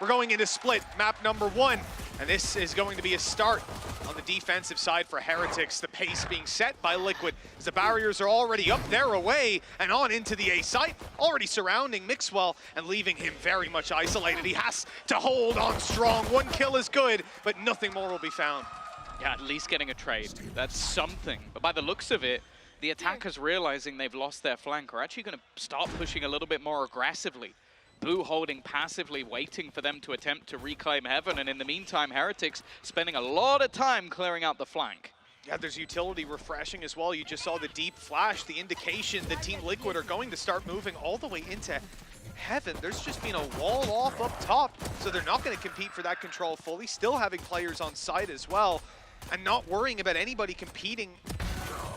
We're going into split, map number 1. And this is going to be a start on the defensive side for Heretics. The pace being set by Liquid as the barriers are already up there away and on into the A site, already surrounding mixwell and leaving him very much isolated. He has to hold on strong. 1 kill is good, but nothing more will be found. Yeah, at least getting a trade. That's something. But by the looks of it, the attackers realizing they've lost their flank are actually going to start pushing a little bit more aggressively. Boo holding passively, waiting for them to attempt to reclaim heaven, and in the meantime, Heretics spending a lot of time clearing out the flank. Yeah, there's utility refreshing as well. You just saw the deep flash, the indication that Team Liquid are going to start moving all the way into heaven. There's just been a wall off up top, so they're not going to compete for that control fully, still having players on site as well, and not worrying about anybody competing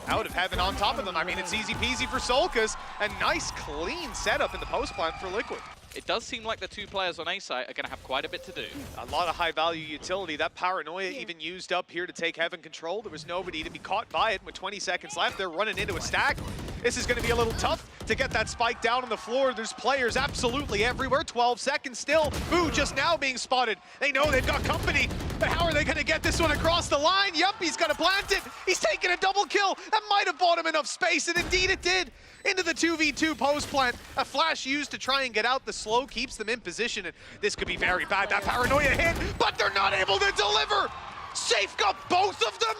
out of heaven on top of them. I mean, it's easy peasy for soulcas. A nice, clean setup in the post plant for Liquid. It does seem like the 2 players on A site are going to have quite a bit to do. A lot of high-value utility. That paranoia even used up here to take heaven control. There was nobody to be caught by it. With 20 seconds left, they're running into a stack. This is going to be a little tough to get that spike down on the floor. There's players absolutely everywhere. 12 seconds still. Boo just now being spotted. They know they've got company, but how are they going to get this one across the line? Yup, he's got to plant it. He's taking a double kill. That might have bought him enough space, and indeed it did. Into the 2v2 post plant. A flash used to try and get out. The slow keeps them in position, and this could be very bad. That paranoia hit, but they're not able to deliver. Sayf got both of them.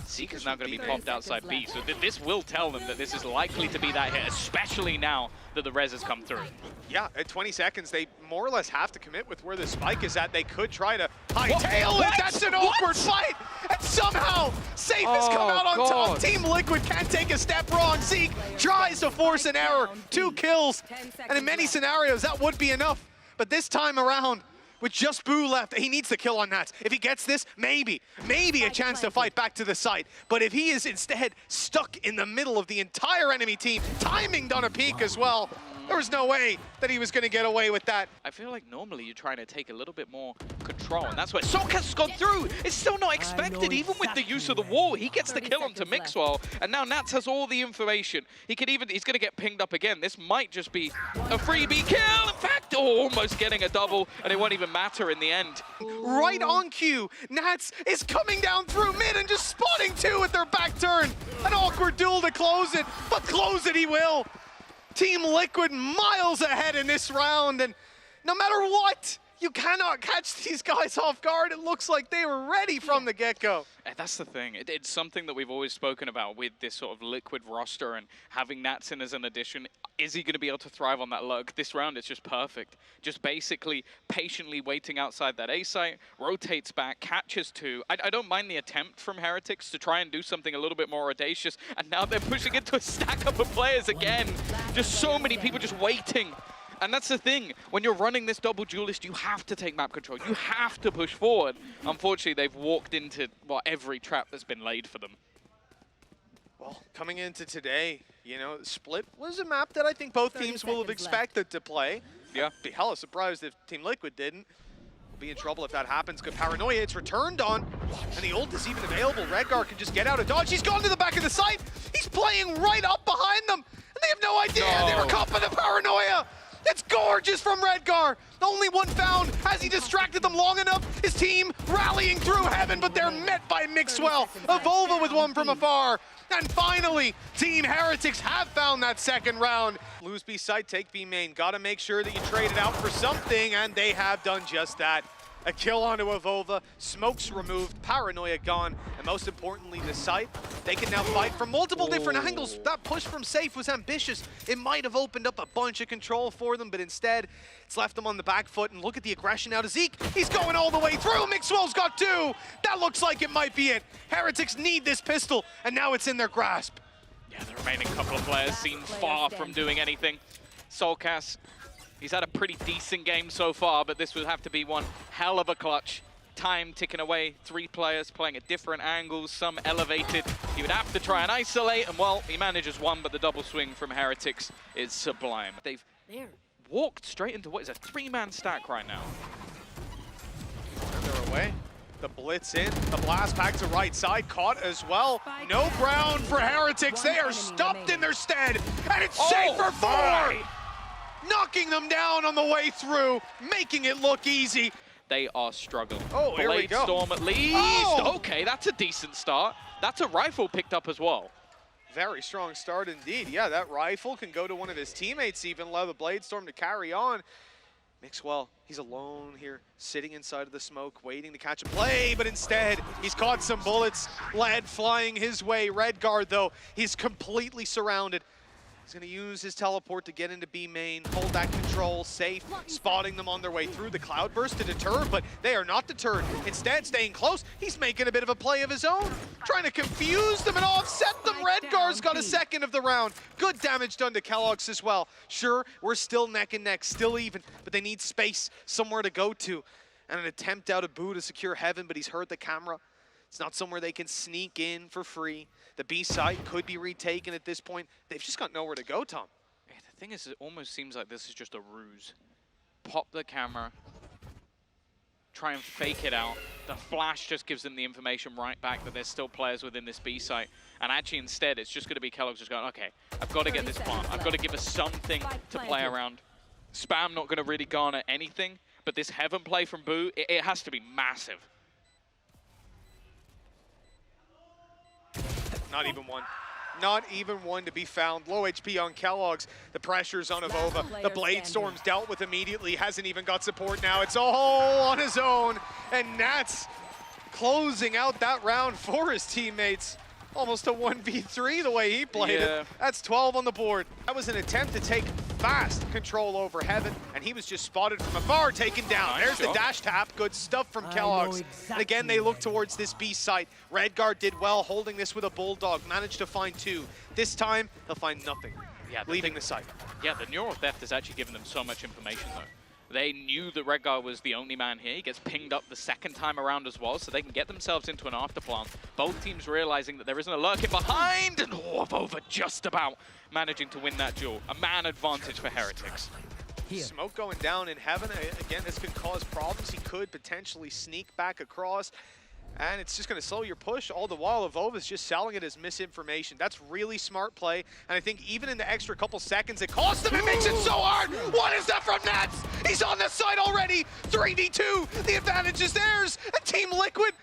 Zeek is now going to be popped outside B, so this will tell them that this is likely to be that hit, especially now that the res has come through. Yeah, at 20 seconds, they more or less have to commit with where the spike is at. They could try to hightail it. That's an awkward fight. And somehow, Sayf has come out on top. Team Liquid can't take a step wrong. Zeek tries to force an error. 2 kills. And in many scenarios, that would be enough. But this time around, with just Boo left, he needs the kill on Nats. If he gets this, maybe a chance to fight back to the site. But if he is instead stuck in the middle of the entire enemy team, timinged on a peak as well, there was no way that he was going to get away with that. I feel like normally you're trying to take a little bit more control, and that's where soulcas has gone through. It's still not expected, even with the use of the wall. He gets the kill onto mixwell, and now Nats has all the information. He's going to get pinged up again. This might just be a freebie kill. In fact, almost getting a double, and it won't even matter in the end. Right on cue, Nats is coming down through mid and just spotting 2 with their back turn. An awkward duel to close it, but close it he will. Team Liquid miles ahead in this round, and no matter what, you cannot catch these guys off guard. It looks like they were ready from the get-go. And that's the thing. It's something that we've always spoken about with this sort of Liquid roster and having Nats in as an addition. Is he going to be able to thrive on that luck? This round, it's just perfect. Just basically patiently waiting outside that A site, rotates back, catches 2. I don't mind the attempt from Heretics to try and do something a little bit more audacious, and now they're pushing into a stack up of players again. Just so many people just waiting. And that's the thing, when you're running this double duelist, you have to take map control. You have to push forward. Unfortunately, they've walked into every trap that's been laid for them. Well, coming into today, you know, Split was a map that I think both teams will have expected to play. Yeah. I'd be hella surprised if Team Liquid didn't. We'll be in trouble if that happens. Good paranoia, it's returned on, and the ult is even available. Redgar can just get out of dodge. He's gone to the back of the site. He's playing right up behind them, and they have no idea. They were caught by the paranoia. It's gorgeous from Redgar. Only 1 found. Has he distracted them long enough? His team rallying through heaven, but they're met by mixwell. AvovA with 1 from afar. And finally, Team Heretics have found that second round. Lose B site, take B main. Gotta make sure that you trade it out for something, and they have done just that. A kill onto AvovA, smokes removed, paranoia gone, and most importantly, the site, they can now fight from multiple different angles. That push from Sayf was ambitious. It might have opened up a bunch of control for them, but instead, it's left them on the back foot. And look at the aggression out of Zeek. He's going all the way through. Mixwell's got 2. That looks like it might be it. Heretics need this pistol, and now it's in their grasp. Yeah, the remaining couple of players seem far from doing anything. soulcas, he's had a pretty decent game so far, but this would have to be one hell of a clutch. Time ticking away, 3 players playing at different angles, some elevated. He would have to try and isolate, and well, he manages 1, but the double swing from Heretics is sublime. They've walked straight into what is a 3-man stack right now. And they're away. The blitz in, the blast back to right side, caught as well. No ground for Heretics. They are stopped in their stead, and it's Sayf for 4! knocking them down on the way through, making it look easy. They are struggling. Oh, here we go. Storm at least. Oh! Okay, that's a decent start. That's a rifle picked up as well. Very strong start indeed. Yeah, that rifle can go to one of his teammates even, allow the Bladestorm to carry on. Mixwell, he's alone here, sitting inside of the smoke, waiting to catch a play, but instead, he's caught some bullets. Lead flying his way. Redgar, though, he's completely surrounded. He's gonna use his teleport to get into B main, hold that control, Sayf, spotting them on their way through the Cloudburst to deter, but they are not deterred. Instead, staying close, he's making a bit of a play of his own, trying to confuse them and offset them. Redgar's got a second of the round. Good damage done to keloqz as well. Sure, we're still neck and neck, still even, but they need space, somewhere to go to. And an attempt out of Boo to secure Heaven, but he's heard the camera. It's not somewhere they can sneak in for free. The B side could be retaken at this point. They've just got nowhere to go, Tom. Yeah, the thing is, it almost seems like this is just a ruse. Pop the camera, try and fake it out. The flash just gives them the information right back that there's still players within this B site. And actually, instead, it's just going to be keloqz just going, okay, I've got to get this plant. I've got to give us something to play around. Spam not going to really garner anything, but this Heaven play from Boo, it has to be massive. Not even one. Not even one to be found. Low HP on keloqz. The pressure's on AvovA. The Bladestorm's dealt with immediately. Hasn't even got support now. It's all on his own. And Nats closing out that round for his teammates. Almost a 1v3 the way he played it. That's 12 on the board. That was an attempt to take fast control over Heaven, and he was just spotted from afar, taken down. There's the dash tap. Good stuff from keloqz. And again, they look towards this B site. Redgar did well holding this with a Bulldog, managed to find two. This time, he'll find nothing, leaving the site. Yeah, the neural theft has actually given them so much information, though. They knew that Redgar was the only man here. He gets pinged up the second time around as well, so they can get themselves into an afterplant. Both teams realizing that there isn't a lurking behind, and AvovA just about managing to win that duel. A man advantage for Heretics. Smoke going down in Heaven. Again, this can cause problems. He could potentially sneak back across. And it's just going to slow your push. All the while, AvovA's just selling it as misinformation. That's really smart play. And I think even in the extra couple seconds, it costs them. It makes it so hard. What is that from Nats? He's on the side already. 3v2. The advantage is theirs. And Team Liquid,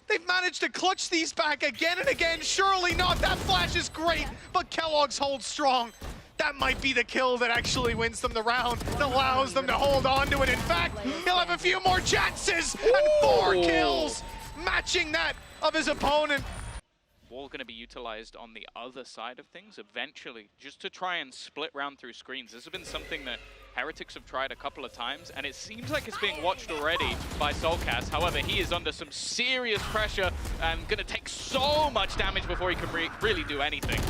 they've managed to clutch these back again and again. Surely not. That flash is great, but keloqz holds strong. That might be the kill that actually wins them the round, that allows them to hold on to it. In fact, he'll have a few more chances and 4 kills. Matching that of his opponent. Wall going to be utilized on the other side of things eventually, just to try and split round through screens. This has been something that Heretics have tried a couple of times, and it seems like it's being watched already by soulcas. However, he is under some serious pressure and going to take so much damage before he can really do anything.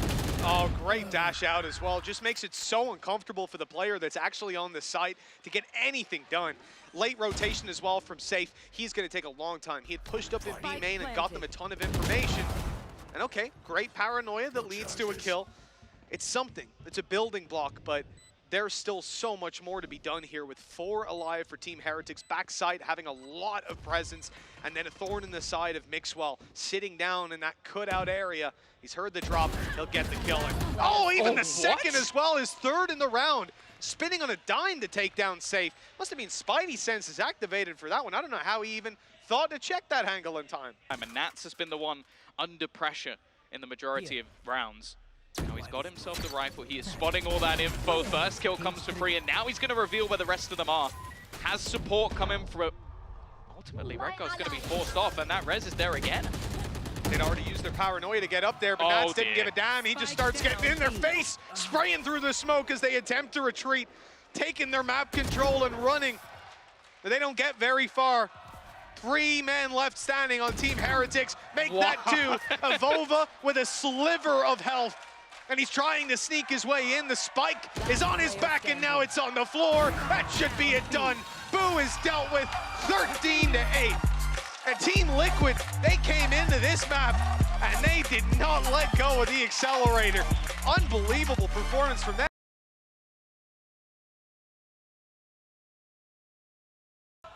Oh, great dash out as well. Just makes it so uncomfortable for the player that's actually on the site to get anything done. Late rotation as well from Sayf. He's going to take a long time. He had pushed up his B main and got them a ton of information. And okay, great paranoia that leads to a kill. It's something. It's a building block, but there's still so much more to be done here with 4 alive for Team Heretics. Backside having a lot of presence, and then a thorn in the side of Mixwell sitting down in that cutout area. He's heard the drop, he'll get the kill. Oh, even the second as well, his 3rd in the round. Spinning on a dime to take down Sayf. Must have been Spidey senses activated for that one. I don't know how he even thought to check that angle in time. And Nats has been the one under pressure in the majority of rounds. Now he's got himself the rifle. He is spotting all that info. First kill comes for free, and now he's going to reveal where the rest of them are. Has support coming from... Ultimately, Redgar's going to be forced off, and that res is there again. They'd already used their paranoia to get up there, but Nats didn't give a damn. He just starts getting in their face, spraying through the smoke as they attempt to retreat, taking their map control and running. But they don't get very far. 3 men left standing on Team Heretics. Make that 2. AvovA with a sliver of health. And he's trying to sneak his way in. The spike is on his back, and now it's on the floor. That should be it done. Boo is dealt with 13-8. And Team Liquid, they came into this map, and they did not let go of the accelerator. Unbelievable performance from them.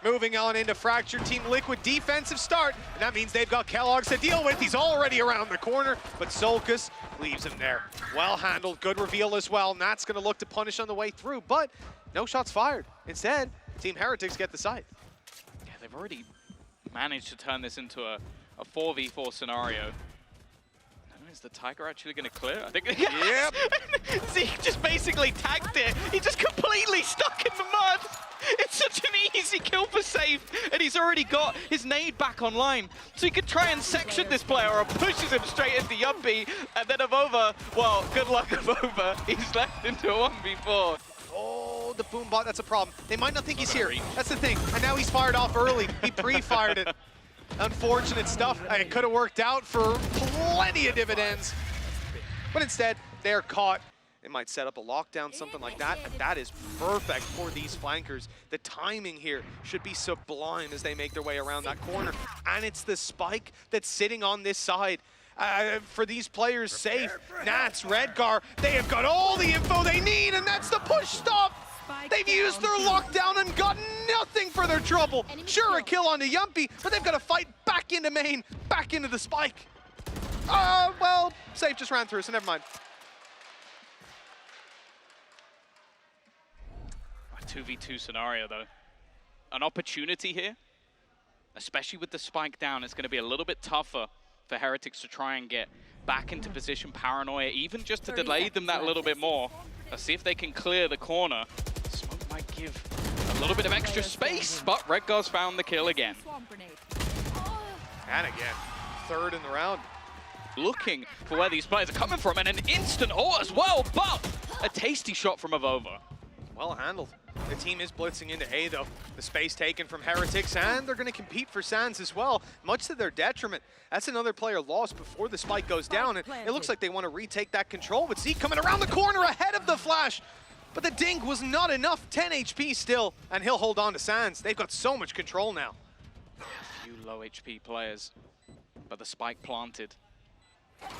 Moving on into Fracture, Team Liquid defensive start, and that means they've got keloqz to deal with. He's already around the corner, but soulcas leaves him there. Well handled, good reveal as well. Nat's gonna look to punish on the way through, but No shots fired. Instead, Team Heretics get the site. Yeah, they've already managed to turn this into a 4v4 scenario. Is the Tiger actually going to clear? I think. Yep. Zeek just basically tagged it. He just completely stuck in the mud. It's such an easy kill for Sayf, and he's already got his nade back online. So he could try and section this player, or pushes him straight into Jamppi, and then AvovA, well, good luck AvovA. He's left into a 1v4. Oh, the boom bot, that's a problem. They might not think he's here. That's the thing. And now he's fired off early. He pre-fired it. Unfortunate stuff. It could have worked out for plenty of dividends. But instead, they're caught. They might set up a lockdown, something like that. And that is perfect for these flankers. The timing here should be sublime as they make their way around that corner. And it's the spike that's sitting on this side. For these players, Sayf, Nats, Redgar, they have got all the info they need, and that's the push stop. They've used their lockdown and got nothing for their trouble. Sure, a kill onto Jamppi, but they've got to fight back into main, back into the spike. Well, Sayf just ran through, so never mind. A 2v2 scenario, though. An opportunity here, especially with the spike down. It's going to be a little bit tougher for Heretics to try and get back into position. Paranoia, even just to delay them that little bit more. Let's see if they can clear the corner. Smoke might give a little bit of extra space, but Redgar's found the kill again. And again, third in the round. Looking for where these players are coming from, and an instant ult as well, but a tasty shot from AvovA. Well handled. The team is blitzing into A, though. The space taken from Heretics, and they're going to compete for Sands as well, much to their detriment. That's another player lost before the spike goes down, and it looks like they want to retake that control with Zeek coming around the corner ahead of the flash. But the dink was not enough. 10 HP still, and he'll hold on to Sands. They've got so much control now. A few low HP players, but the spike planted.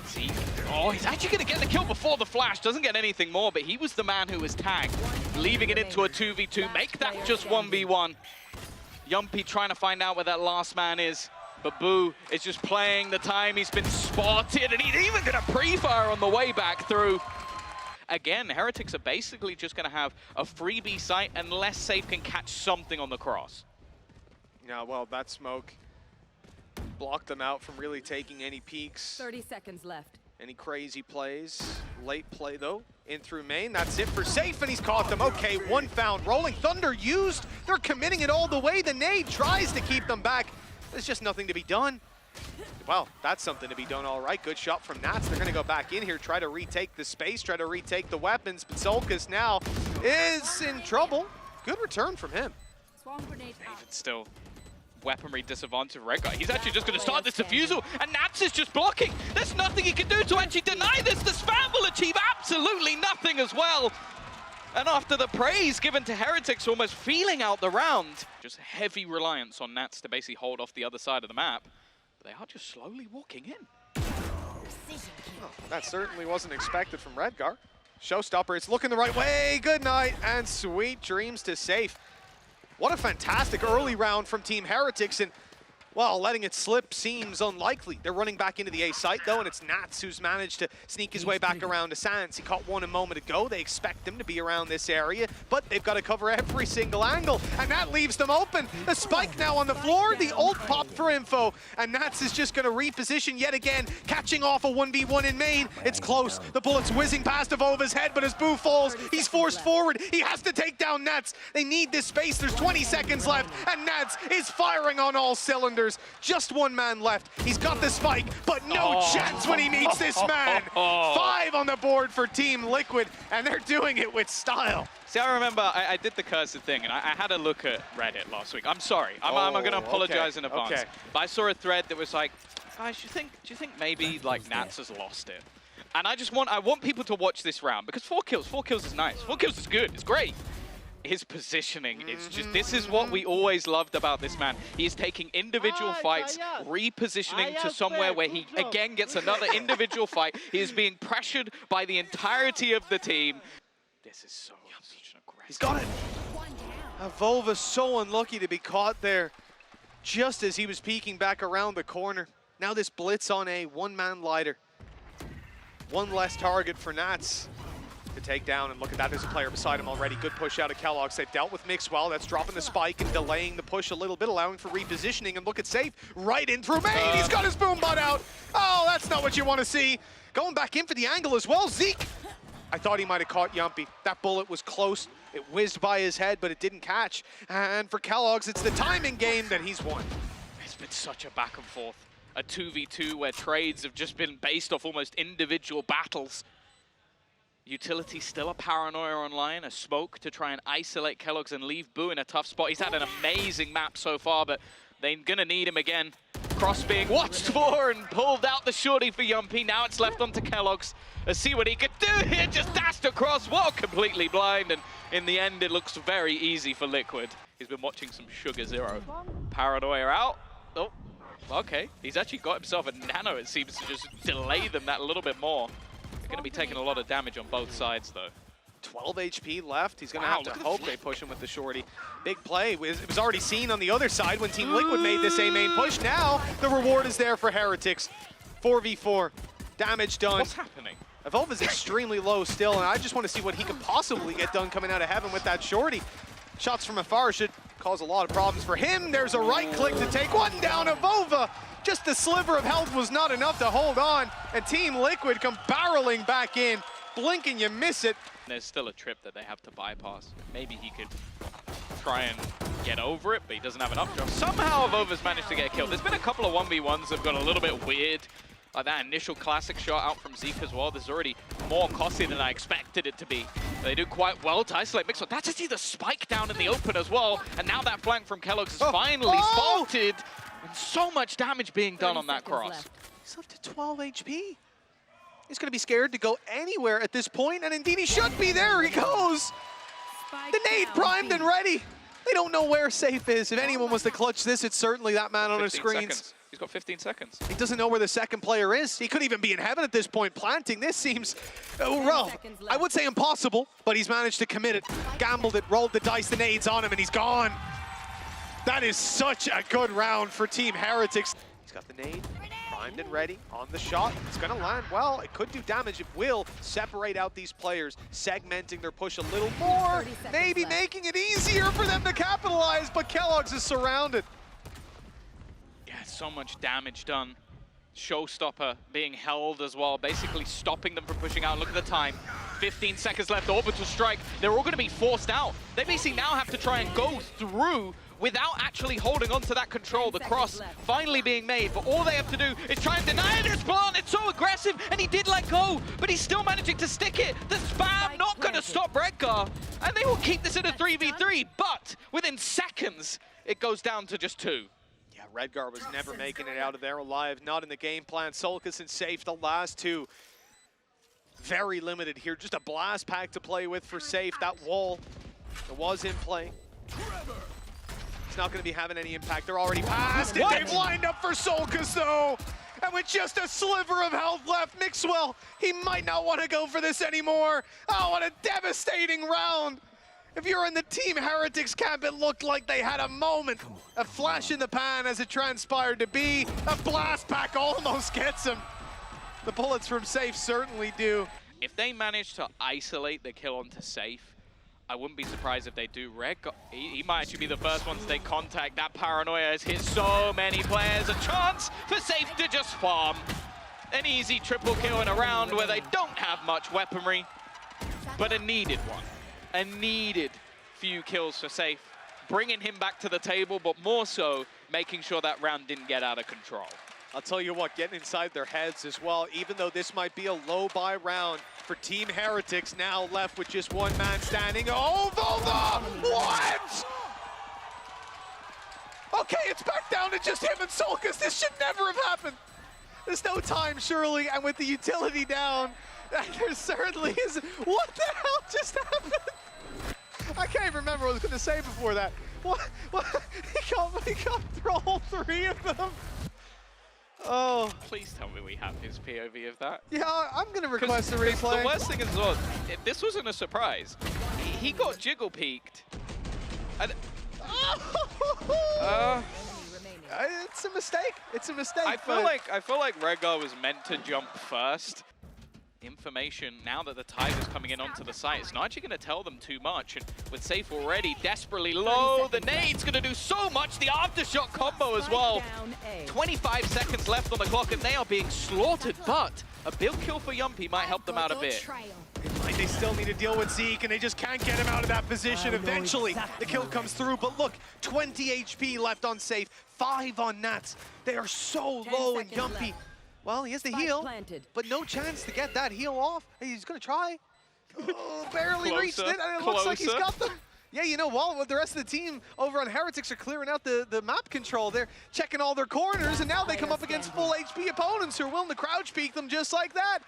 Zeek. Oh, he's actually going to get the kill before the flash. Doesn't get anything more, but he was the man who was tagged, leaving it into a 2v2. Make that just 1v1. Jamppi trying to find out where that last man is, but Boo is just playing the time. He's been spotted, and he's even going to pre-fire on the way back through. Again, Heretics are basically just going to have a freebie site unless Sayf can catch something on the cross. Yeah, well, that smoke blocked them out from really taking any peeks. 30 seconds left. Any crazy plays. Late play, though, in through main. That's it for Sayf, and he's caught them. Okay, one found. Rolling Thunder used. They're committing it all the way. The nade tries to keep them back. There's just nothing to be done. Well, that's something to be done, all right. Good shot from Nats. They're going to go back in here, try to retake the space, try to retake the weapons. But soulcas now is in trouble. Good return from him. Even still, weaponry disadvantage of Redgar. He's actually just going to start this defusal, and Nats is just blocking. There's nothing he can do to actually deny this. The spam will achieve absolutely nothing as well. And after the praise given to Heretics almost feeling out the round, just heavy reliance on Nats to basically hold off the other side of the map. But they are just slowly walking in. Oh, that certainly wasn't expected from Redgar. Showstopper, it's looking the right way. Good night, and sweet dreams to Sayf. What a fantastic early round from Team Heretics, and, well, letting it slip seems unlikely. They're running back into the A site, though, and it's Nats who's managed to sneak his way back around to Sands. He caught one a moment ago. They expect him to be around this area, but they've got to cover every single angle, and that leaves them open. The spike now on the floor, the ult pop for info, and Nats is just going to reposition yet again, catching off a 1v1 in main. It's close. The bullet's whizzing past AvovA's head, but as Boo falls, he's forced forward. He has to take down Nats. They need this space. There's 20 seconds left, and Nats is firing on all cylinders. Just one man left. He's got the spike, but no chance when he meets this man. 5 on the board for Team Liquid, and they're doing it with style. See, I remember I did the cursed thing, and I had a look at Reddit last week. I'm sorry. I'm going to apologize in advance. Okay. But I saw a thread that was like, guys, do you think maybe like Nats has lost it? And I want people to watch this round, because 4 kills is nice. 4 kills is good. It's great. His positioning, it's just, this is what we always loved about this man. He is taking individual fights, repositioning to somewhere where he again gets another individual fight. He is being pressured by the entirety of the team. This is such an aggressive. He's got it. AvovA so unlucky to be caught there just as he was peeking back around the corner. Now this blitz on a one-man lighter. One less target for Nats. The takedown, and look at that, there's a player beside him already. Good push out of keloqz. They've dealt with Mixwell. That's dropping the spike and delaying the push a little bit, allowing for repositioning. And look at Sayf, right in through main. He's got his boom butt out. Oh, that's not what you want to see. Going back in for the angle as well, Zeek. I thought he might have caught Jamppi. That bullet was close. It whizzed by his head, but it didn't catch. And for keloqz, it's the timing game that he's won. It's been such a back and forth. A 2v2 where trades have just been based off almost individual battles. Utility still a paranoia online, a smoke to try and isolate keloqz and leave Boo in a tough spot. He's had an amazing map so far, but they're gonna need him again. Cross being watched for and pulled out the shorty for Jamppi. Now it's left onto keloqz. Let's see what he could do here. Just dashed across, well, completely blind. And in the end, it looks very easy for Liquid. He's been watching some Sugar Zero. Paranoia out. Oh, okay. He's actually got himself a nano, it seems, to just delay them that a little bit more. They're going to be taking a lot of damage on both sides, though. 12 HP left. He's going to have to hope they push him with the shorty. Big play. It was already seen on the other side when Team Liquid made this A main push. Now the reward is there for Heretics. 4v4. Damage done. What's happening? AvovA is extremely low still, and I just want to see what he could possibly get done coming out of heaven with that shorty. Shots from afar should cause a lot of problems for him. There's a right click to take one down. AvovA, just a sliver of health was not enough to hold on, and Team Liquid come barreling back in. Blink and you miss it. There's still a trip that they have to bypass. Maybe he could try and get over it, but he doesn't have enough jump. Somehow AvovA's managed to get killed. There's been a couple of 1v1s that have got a little bit weird. Like that initial classic shot out from Zeek as well. This is already more costly than I expected it to be. They do quite well to isolate Mixwell. That's actually the spike down in the open as well. And now that flank from keloqz is finally spotted. And so much damage being done on that cross. He's left to 12 HP. He's going to be scared to go anywhere at this point, and indeed he should be. There he goes. The nade primed and ready. They don't know where Sayf is. If anyone was to clutch this, it's certainly that man on the screens. He's got 15 seconds. He doesn't know where the second player is. He could even be in heaven at this point. Planting this seems, well, I would say impossible, but he's managed to commit it. Gambled it, rolled the dice, the nades on him, and he's gone. That is such a good round for Team Heretics. He's got the nade, primed and ready, on the shot. It's gonna land well. It could do damage. It will separate out these players, segmenting their push a little more, maybe making it easier for them to capitalize, but keloqz is surrounded. So much damage done. Showstopper being held as well, basically stopping them from pushing out. Look at the time. 15 seconds left, orbital strike. They're all going to be forced out. They basically now have to try and go through without actually holding on to that control. The cross finally being made, but all they have to do is try and deny this plant. It's so aggressive, and he did let go, but he's still managing to stick it. The spam not going to stop Redgar, and they will keep this in a 3v3, but within seconds, it goes down to just 2. Redgar was never making it out of there alive, not in the game plan. soulcas and Sayf, the last two. Very limited here, just a blast pack to play with for Sayf. That wall that was in play. It's not going to be having any impact. They're already past it. They've lined up for soulcas though. And with just a sliver of health left, Mixwell, he might not want to go for this anymore. Oh, what a devastating round. If you're in the Team Heretics camp, it looked like they had a moment. A flash in the pan as it transpired to be. A blast pack almost gets him. The bullets from Sayf certainly do. If they manage to isolate the kill onto Sayf, I wouldn't be surprised if they do. Redgar, he might actually be the first one to take contact. That paranoia has hit so many players. A chance for Sayf to just farm. An easy triple kill in a round where they don't have much weaponry, but a needed one. A needed few kills for Sayf, bringing him back to the table, but more so making sure that round didn't get out of control. I'll tell you what, getting inside their heads as well, even though this might be a low-buy round for Team Heretics, now left with just one man standing. Oh, AvovA! What? Okay, it's back down to just him and soulcas. This should never have happened. There's no time, surely, and with the utility down, there certainly is. What the hell just happened? I can't even remember what I was going to say before that. What? He got through all 3 of them. Oh. Please tell me we have his POV of that. Yeah, I'm going to request a replay. The worst thing is, well, this wasn't a surprise. He got jiggle peeked. And, it's a mistake. It's a mistake. I feel like Redgar was meant to jump first. information now that the tide is coming in onto the site. It's not actually going to tell them too much. And with Sayf already desperately low, the nade's going to do so much. The aftershock combo as well. 25 seconds left on the clock, and they are being slaughtered. But a build kill for Jamppi might help them out a bit. Like they still need to deal with Zeek, and they just can't get him out of that position. Eventually, the kill comes through. But look, 20 HP left on Sayf, 5 on Nats. They are so low, and Jamppi, well, he has the heal, but no chance to get that heal off. Hey, he's going to try. Oh, barely reached it, and it looks like he's got them. Yeah, you know, while the rest of the team over on Heretics are clearing out the map control, they're checking all their corners, and now they come up against full HP opponents who are willing to crouch peek them just like that.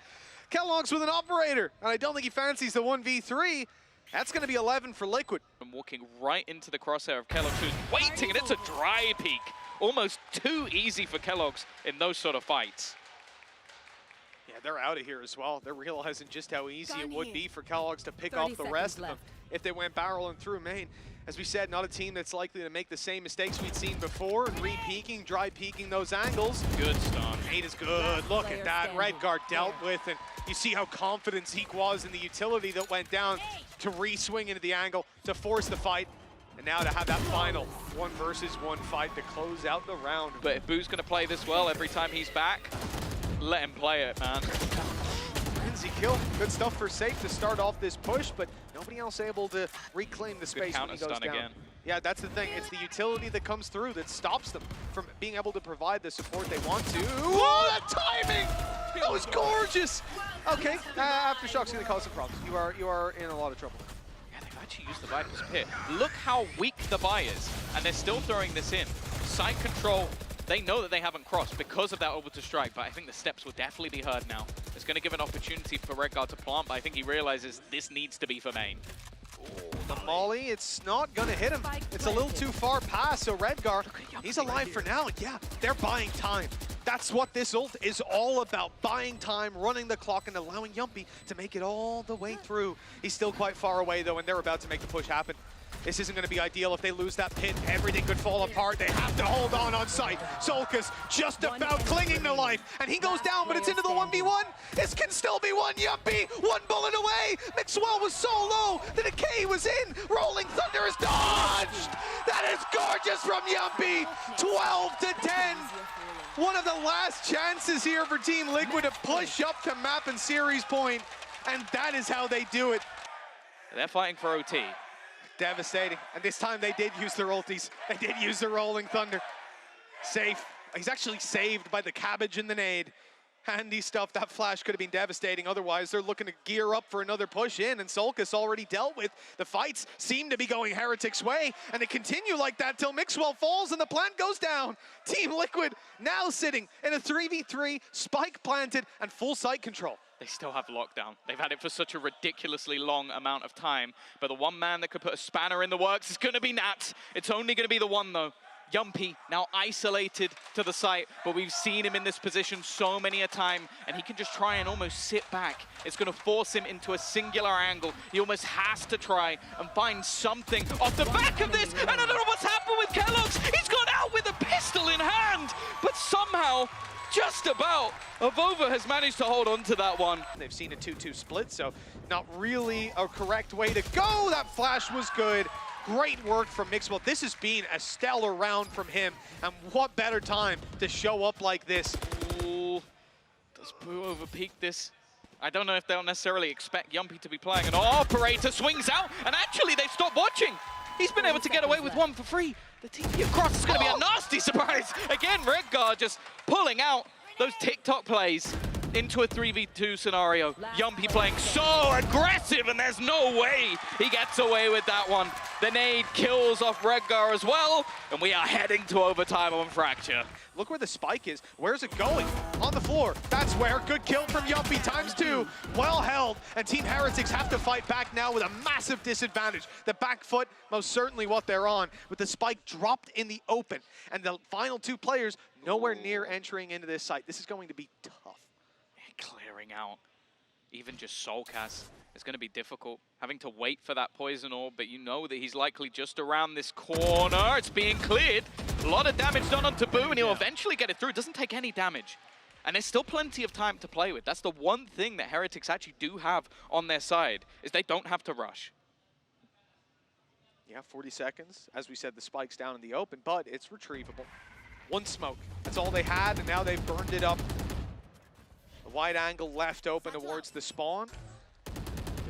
keloqz with an operator, and I don't think he fancies the 1v3. That's going to be 11 for Liquid. I'm walking right into the crosshair of keloqz, who's waiting, and it's a dry peek. Almost too easy for keloqz in those sort of fights. Yeah, they're out of here as well. They're realizing just how easy it would be for keloqz to pick off the rest of them if they went barreling through main. As we said, not a team that's likely to make the same mistakes we'd seen before, re-peeking, dry peeking those angles. Good stun. Nate is good. Look at that. Redgar dealt with, and you see how confident Zeek was in the utility that went down to re-swing into the angle to force the fight. And now to have that final 1 versus 1 fight to close out the round. But if Boo's going to play this well every time he's back, let him play it, man. Lindsay kill. Good stuff for Sayf to start off this push, but nobody else able to reclaim the space when he goes down. Again. Yeah, that's the thing. It's the utility that comes through that stops them from being able to provide the support they want to. Whoa, that timing! That was gorgeous! Okay, Aftershock's going to cause some problems. You are in a lot of trouble. Actually use the Viper's Pit. Look how weak the buy is, and they're still throwing this in. Side control, they know that they haven't crossed because of that over to strike, but I think the steps will definitely be heard now. It's going to give an opportunity for Redgar to plant, but I think he realizes this needs to be for main. The molly, it's not going to hit him. It's a little too far past, so Redgar, he's alive for now. Yeah, they're buying time. That's what this ult is all about, buying time, running the clock, and allowing Jamppi to make it all the way through. He's still quite far away, though, and they're about to make the push happen. This isn't going to be ideal. If they lose that pit, everything could fall apart. They have to hold on site. soulcas just about clinging to life, and he goes down, but it's into the 1v1. This can still be one. Jamppi, 1 bullet away. Mixwell was so low. The decay was in. Rolling Thunder is dodged. That is gorgeous from Jamppi. 12 to 10. One of the last chances here for Team Liquid to push up to map and series point, and that is how they do it. They're fighting for OT. Devastating, and this time they did use their ultis. They did use the Rolling Thunder. Sayf, he's actually saved by the cabbage and the nade. Handy stuff. That flash could have been devastating. Otherwise, they're looking to gear up for another push in, and soulcas already dealt with. The fights seem to be going Heretics' way, and they continue like that till Mixwell falls and the plant goes down. Team Liquid now sitting in a 3v3, spike planted, and full site control. They still have lockdown. They've had it for such a ridiculously long amount of time, but the one man that could put a spanner in the works is going to be Nats. It's only going to be the one, though. Jamppi now isolated to the site, but we've seen him in this position so many a time, and he can just try and almost sit back. It's going to force him into a singular angle. He almost has to try and find something off the back of this, and I don't know what's happened with keloqz. He's gone out with a pistol in hand, but somehow, just about, AvovA has managed to hold on to that one. They've seen a 2-2 split, so not really a correct way to go. That flash was good. Great work from Mixwell. This has been a stellar round from him, and what better time to show up like this. Ooh, does Boo overpeak this? I don't know if they'll necessarily expect Jamppi to be playing. An operator swings out, and actually they stopped watching. He's been able to get away with one for free. The TP across is going to be a nasty surprise. Again, Redgar just pulling out those TikTok plays into a 3v2 scenario. Jamppi playing so aggressive, and there's no way he gets away with that one. The nade kills off Redgar as well, and we are heading to overtime on Fracture. Look where the spike is. Where's it going? On the floor. That's where. Good kill from Jamppi, ×2. Well held, and Team Heretics have to fight back now with a massive disadvantage. The back foot, most certainly what they're on, with the spike dropped in the open. And the final 2 players nowhere near entering into this site. This is going to be tough. Clearing out even just soulcas is going to be difficult. Having to wait for that poison orb, but you know that he's likely just around this corner. It's being cleared. A lot of damage done onto Boo, and he'll eventually get it through. It doesn't take any damage. And there's still plenty of time to play with. That's the one thing that Heretics actually do have on their side, is they don't have to rush. Yeah, 40 seconds. As we said, the spike's down in the open, but it's retrievable. One smoke. That's all they had, and now they've burned it up. A wide angle left open towards the spawn.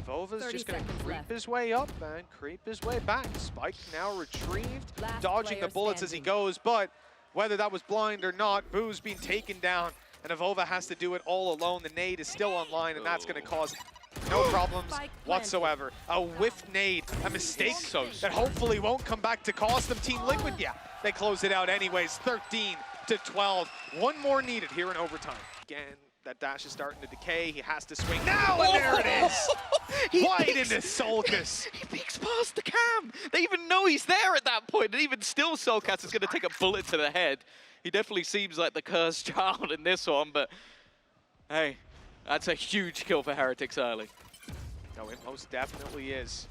AvovA's just going to creep his way up and creep his way back. Spike now retrieved, dodging the bullets as he goes, but whether that was blind or not, Boo's being taken down, and AvovA has to do it all alone. The nade is still online, and that's going to cause no problems whatsoever. A whiff nade, a mistake that hopefully won't come back to cost them. Team Liquid, yeah, they close it out anyways, 13-12. One more needed here in overtime. Again, that dash is starting to decay. He has to swing now, and there it is! Wide into soulcas. He peeks past the cam. They even know he's there at that point, and even still soulcas is going to take a bullet to the head. He definitely seems like the cursed child in this one, but hey, that's a huge kill for Heretics early. No, it most definitely is.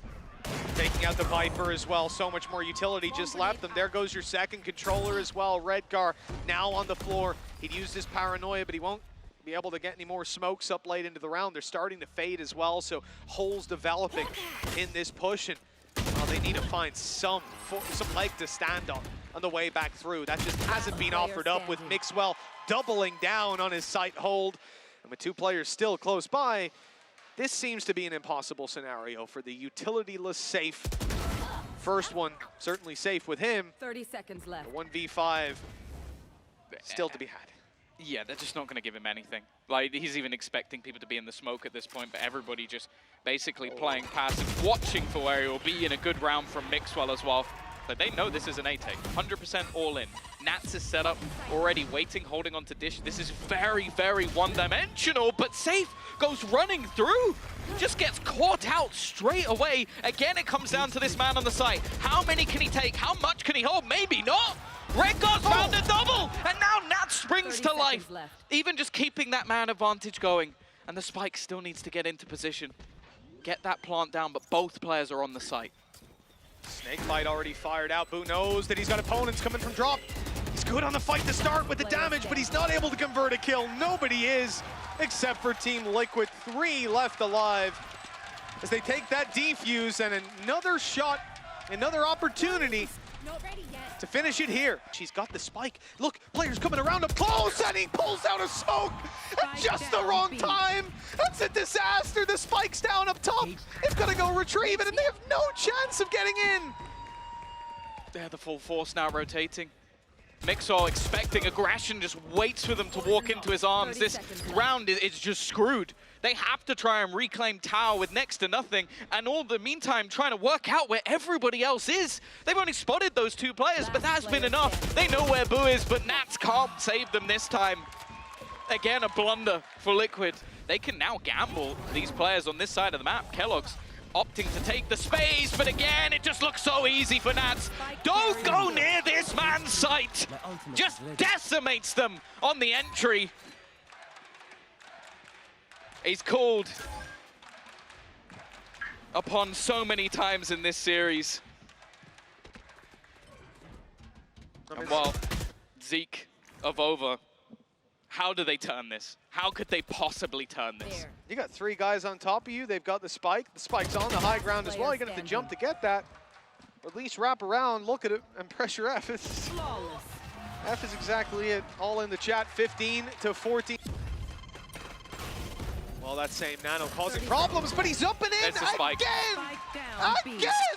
Taking out the Viper as well. So much more utility just left them. There goes your second controller as well. Redgar now on the floor. He'd used his paranoia, but he won't be able to get any more smokes up late into the round. They're starting to fade as well, so holes developing in this push, and they need to find some leg to stand on the way back through. That just hasn't been offered up, with mixwell doubling down on his sight hold. And with two players still close by, this seems to be an impossible scenario for the utilityless Sayf. First one certainly safe with him. 30 seconds left. The 1v5 still to be had. Yeah, they're just not going to give him anything. Like, he's even expecting people to be in the smoke at this point, but everybody just basically playing passive, watching for where he will be in a good round from mixwell as well. So they know this is an A-take, 100% all in. Nats is set up already, waiting, holding on to Dish. This is very, very one-dimensional, but Sayf goes running through. Just gets caught out straight away. Again, it comes down to this man on the site. How many can he take? How much can he hold? Maybe not. Redgar's found a double, and now Nat springs to life. Even just keeping that man advantage going. And the spike still needs to get into position. Get that plant down, but both players are on the site. Snakebite already fired out. Boo knows that he's got opponents coming from drop. He's good on the fight to start with the damage, but he's not able to convert a kill. Nobody is, except for Team Liquid. 3 left alive as they take that defuse, and another shot, another opportunity to finish it here. She's got the spike. Look, players coming around up close, and he pulls out a smoke at just the wrong time. That's a disaster. The spike's down up top. They've got to go retrieve it, and they have no chance of getting in. They're the full force now rotating. mixwell expecting aggression, just waits for them to walk into his arms. This round is just screwed. They have to try and reclaim tower with next to nothing, and all the meantime trying to work out where everybody else is. They've only spotted those two players, but that's been enough. They know where Boo is, but Nats can't save them this time. Again, a blunder for Liquid. They can now gamble these players on this side of the map. keloqz opting to take the space, but again, it just looks so easy for Nats. Don't go near this man's sight. Just decimates them on the entry. He's called upon so many times in this series. And while Zeek, AvovA, how do they turn this? How could they possibly turn this? You got 3 guys on top of you. They've got the spike. The spike's on the high ground as well. You're going to have to jump to get that. Or at least wrap around, look at it, and pressure F. F is exactly it. All in the chat, 15-14. Well, that same Nano causing problems, but he's up and in again!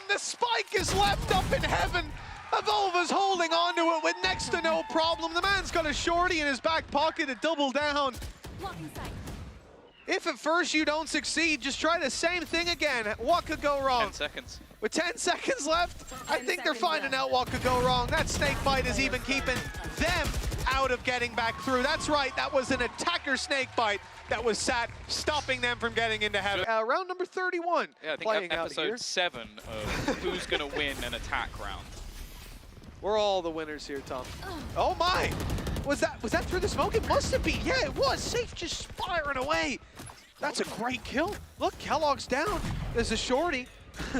The spike is left up in heaven. AvovA's holding on to it with next to no problem. The man's got a shorty in his back pocket to double down. If at first you don't succeed, just try the same thing again. What could go wrong? 10 seconds. With 10 seconds left, I think they're finding out what could go wrong. That snakebite is even keeping them out of getting back through. That's right, that was an attacker snakebite that was sat, stopping them from getting into heaven. Round number 31. Yeah, I think episode 7 of who's going to win an attack round. We're all the winners here, Tom. Oh my! Was that through the smoke? It must have been. Yeah, it was. Sayf just firing away. That's a great kill. Look, keloqz down. There's a shorty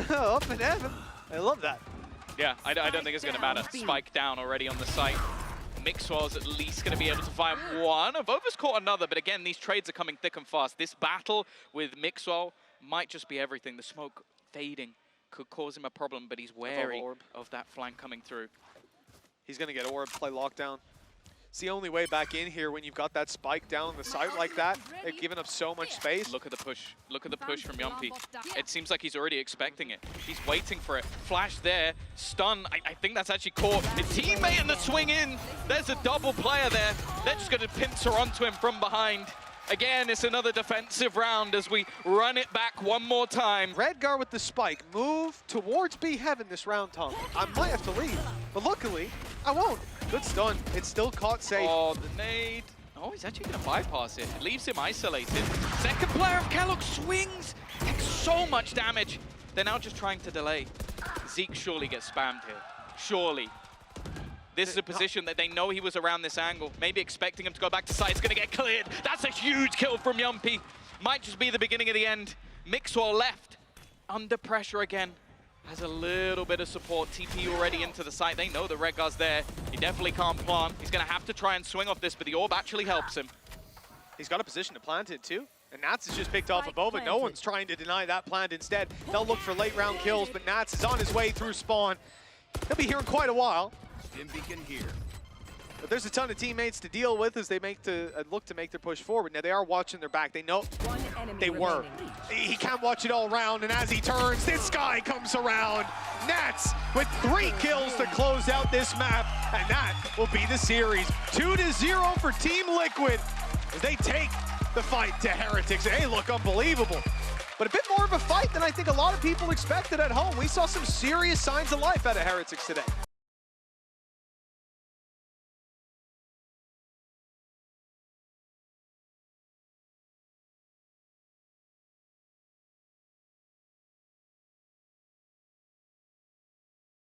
up in heaven. I love that. Yeah, I don't think it's going to matter. Spike down already on the site. Mixwell's at least going to be able to find one. AvovA's caught another, but again, these trades are coming thick and fast. This battle with Mixwell might just be everything. The smoke fading could cause him a problem, but he's wary of that flank coming through. He's going to get orb, play lockdown. It's the only way back in here when you've got that spike down the site like that. They've given up so much space. Look at the push. Look at the push from Jamppi. It seems like he's already expecting it. He's waiting for it. Flash there. Stun. I think that's actually caught his teammate and the swing in. There's a double player there. They're just going to pincer onto him from behind. Again, it's another defensive round as we run it back one more time. Redgar with the spike. Move towards B heaven this round, Tom. I might have to leave, but luckily, I won't. Good stun. It's still caught safe. Oh, the nade. Oh, he's actually going to bypass it. It leaves him isolated. Second player of keloqz swings. Takes so much damage. They're now just trying to delay. Zeek surely gets spammed here. Surely. This is a position that they know he was around this angle. Maybe expecting him to go back to site. It's going to get cleared. That's a huge kill from Jamppi. Might just be the beginning of the end. Mixwell left. Under pressure again. Has a little bit of support. TP already into the site. They know the Redgar's there. He definitely can't plant. He's going to have to try and swing off this, but the orb actually helps him. He's got a position to plant it too. And Nats is just picked off AvovA. No one's trying to deny that plant instead. They'll look for late round kills, but Nats is on his way through spawn. He'll be here in quite a while. But there's a ton of teammates to deal with as they look to make their push forward. Now they are watching their back. They know they were. He can't watch it all round, and as he turns, this guy comes around. Nats with 3 kills to close out this map, and that will be the series. 2-0 for Team Liquid as they take the fight to Heretics. They look unbelievable. But a bit more of a fight than I think a lot of people expected at home. We saw some serious signs of life out of Heretics today.